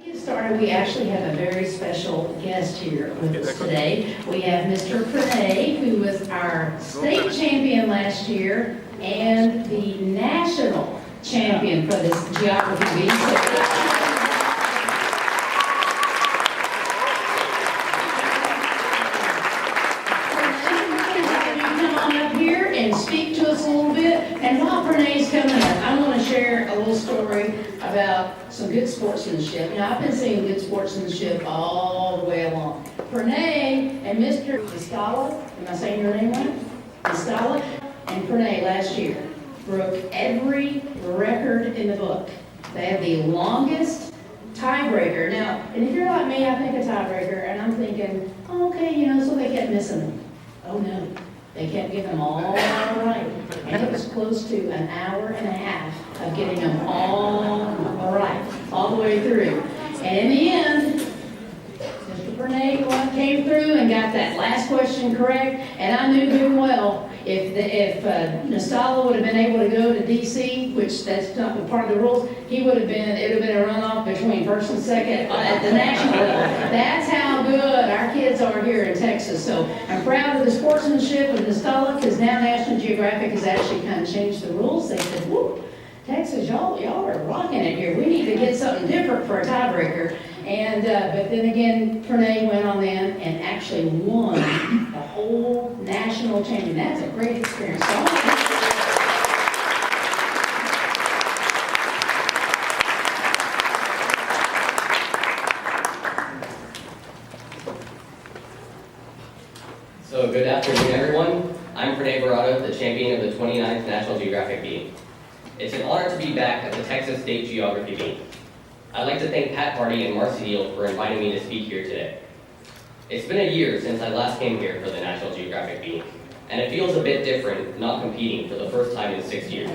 Get started. We actually have a very special guest here with us today. We have Mr. Pranay, who was our state champion last year and the national champion for this geography meet. Come on up here and speak to us a little bit. And while Pranay's coming up, I want to share a little story about some good sportsmanship. Now, I've been seeing good sportsmanship all the way along. Pranay and Mr. Niscala, am I saying your name right? Niscala and Pranay last year broke every record in the book. They had the longest tiebreaker. Now, and if you're like me, I think a tiebreaker, and I'm thinking, oh, okay, so they kept missing them. Oh, no. They kept getting them all right. And it was close to an hour and a half of getting them all right, all the way through. And in the end, Mr. Pranay came through and got that last question correct. And I knew good and well, if Niscala would have been able to go to D.C., which that's not part of the rules, it would have been a runoff between first and second at the national level. That's how good our kids are here in Texas. So I'm proud of the sportsmanship of Niscala, because now National Geographic has actually kind of changed the rules. They said, whoop, Texas, y'all are rocking it here. We need to get something different for a tiebreaker. And but then again, Pranay went on then and actually won the whole national champion. That's a great experience. So good afternoon, everyone. I'm Pranay, the champion of the 29th National Geographic meet. It's an honor to be back at the Texas State Geography meet. I'd like to thank Pat Hardy and Marcy Deal for inviting me to speak here today. It's been a year since I last came here for the National Geographic meet, and it feels a bit different not competing for the first time in 6 years.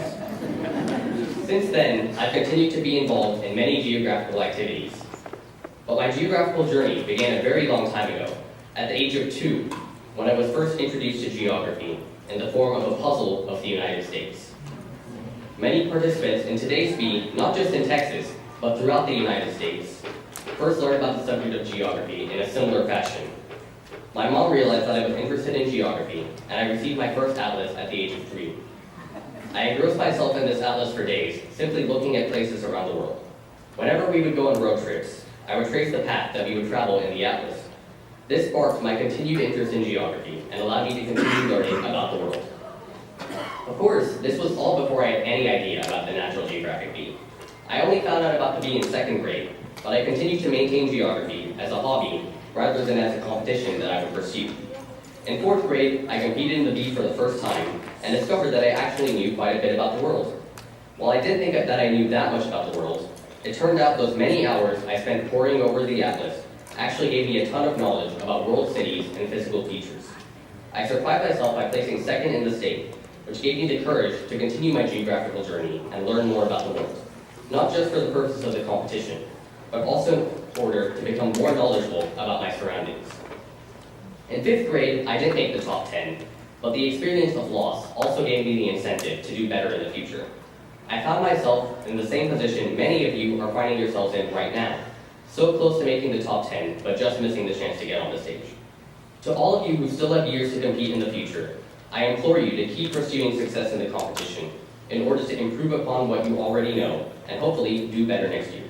Since then, I've continued to be involved in many geographical activities. But my geographical journey began a very long time ago, at the age of 2, when I was first introduced to geography in the form of a puzzle of the United States. Many participants in today's meet, not just in Texas, but throughout the United States, first learned about the subject of geography in a similar fashion. My mom realized that I was interested in geography, and I received my first atlas at the age of 3. I engrossed myself in this atlas for days, simply looking at places around the world. Whenever we would go on road trips, I would trace the path that we would travel in the atlas. This sparked my continued interest in geography and allowed me to continue learning about the world. Of course, this was all before I had any idea about the National Geographic bee. I only found out about the bee in 2nd grade, but I continued to maintain geography as a hobby rather than as a competition that I would pursue. In 4th grade, I competed in the bee for the first time and discovered that I actually knew quite a bit about the world. While I didn't think that I knew that much about the world, it turned out those many hours I spent poring over the atlas actually gave me a ton of knowledge about world cities and physical features. I surprised myself by placing 2nd in the state, which gave me the courage to continue my geographical journey and learn more about the world, not just for the purposes of the competition, but also in order to become more knowledgeable about my surroundings. In 5th grade, I didn't make the top 10, but the experience of loss also gave me the incentive to do better in the future. I found myself in the same position many of you are finding yourselves in right now, so close to making the top 10, but just missing the chance to get on the stage. To all of you who still have years to compete in the future, I implore you to keep pursuing success in the competition in order to improve upon what you already know and hopefully do better next year.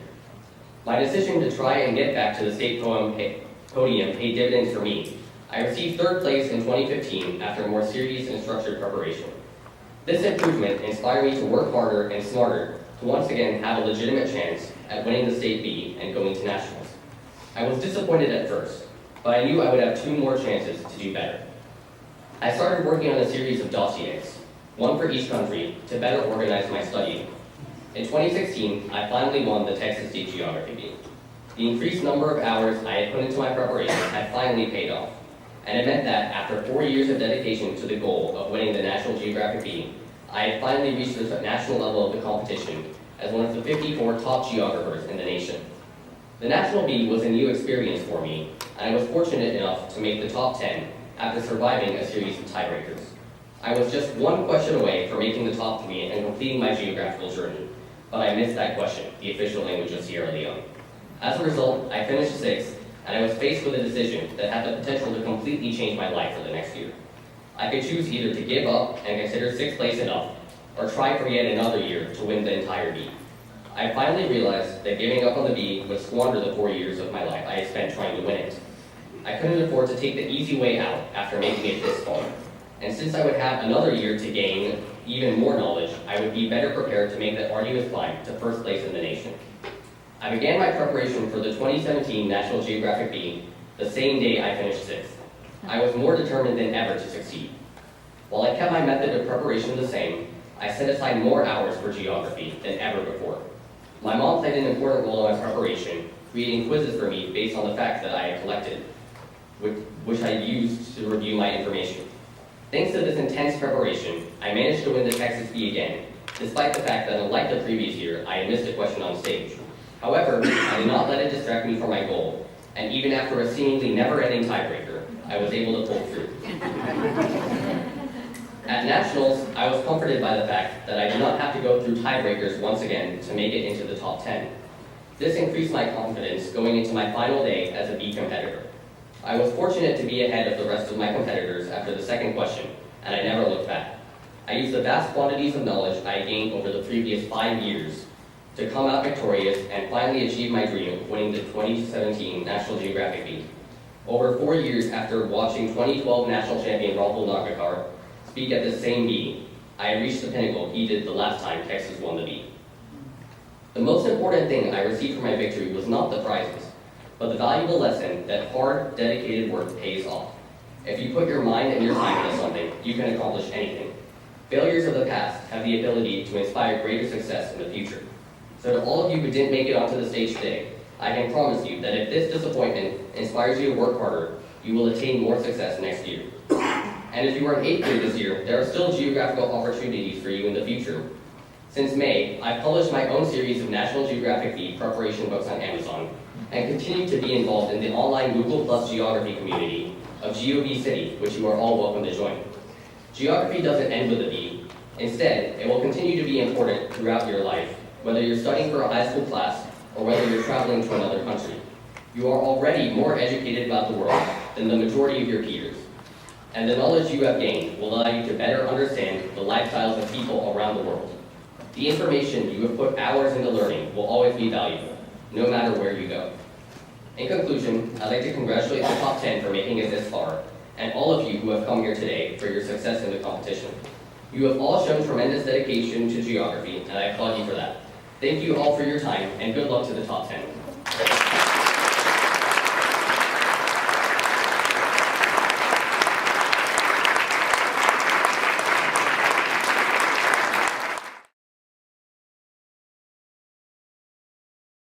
My decision to try and get back to the state podium paid dividends for me. I received 3rd place in 2015 after more serious and structured preparation. This improvement inspired me to work harder and smarter to once again have a legitimate chance at winning the state B and going to nationals. I was disappointed at first, but I knew I would have 2 more chances to do better. I started working on a series of dossiers, one for each country, to better organize my studying. In 2016, I finally won the Texas State Geography meet. The increased number of hours I had put into my preparation had finally paid off, and it meant that after 4 years of dedication to the goal of winning the National Geographic meet, I had finally reached the national level of the competition as one of the 54 top geographers in the nation. The National Bee was a new experience for me, and I was fortunate enough to make the top 10 after surviving a series of tiebreakers. I was just one question away from making the top 3 and completing my geographical journey, but I missed that question, the official language of Sierra Leone. As a result, I finished 6th, and I was faced with a decision that had the potential to completely change my life for the next year. I could choose either to give up and consider 6th place enough, or try for yet another year to win the entire B. I finally realized that giving up on the B would squander the 4 years of my life I had spent trying to win it. I couldn't afford to take the easy way out after making it this far, and since I would have another year to gain even more knowledge, I would be better prepared to make the arduous climb to 1st place in the nation. I began my preparation for the 2017 National Geographic B the same day I finished 6th. I was more determined than ever to succeed. While I kept my method of preparation the same, I set aside more hours for geography than ever before. My mom played an important role in my preparation, creating quizzes for me based on the facts that I had collected, which I used to review my information. Thanks to this intense preparation, I managed to win the Texas B again, despite the fact that unlike the previous year, I had missed a question on stage. However, I did not let it distract me from my goal, and even after a seemingly never-ending tiebreaker, I was able to pull through. At Nationals, I was comforted by the fact that I did not have to go through tiebreakers once again to make it into the top 10. This increased my confidence going into my final day as a B competitor. I was fortunate to be ahead of the rest of my competitors after the second question, and I never looked back. I used the vast quantities of knowledge I had gained over the previous 5 years to come out victorious and finally achieve my dream of winning the 2017 National Geographic B. Over 4 years after watching 2012 national champion Rahul Nagakar speak at the same B, I had reached the pinnacle he did the last time Texas won the B. The most important thing I received from my victory was not the prizes, but the valuable lesson that hard, dedicated work pays off. If you put your mind and your time into something, you can accomplish anything. Failures of the past have the ability to inspire greater success in the future. So to all of you who didn't make it onto the stage today, I can promise you that if this disappointment inspires you to work harder, you will attain more success next year. And if you are in 8th grade this year, there are still geographical opportunities for you in the future. Since May, I've published my own series of National Geographic B preparation books on Amazon, and continue to be involved in the online Google Plus geography community of GeoB City, which you are all welcome to join. Geography doesn't end with a B. Instead, it will continue to be important throughout your life, whether you're studying for a high school class or whether you're traveling to another country. You are already more educated about the world than the majority of your peers, and the knowledge you have gained will allow you to better understand the lifestyles of people around the world. The information you have put hours into learning will always be valuable, no matter where you go. In conclusion, I'd like to congratulate the top 10 for making it this far, and all of you who have come here today for your success in the competition. You have all shown tremendous dedication to geography, and I applaud you for that. Thank you all for your time, and good luck to the top 10.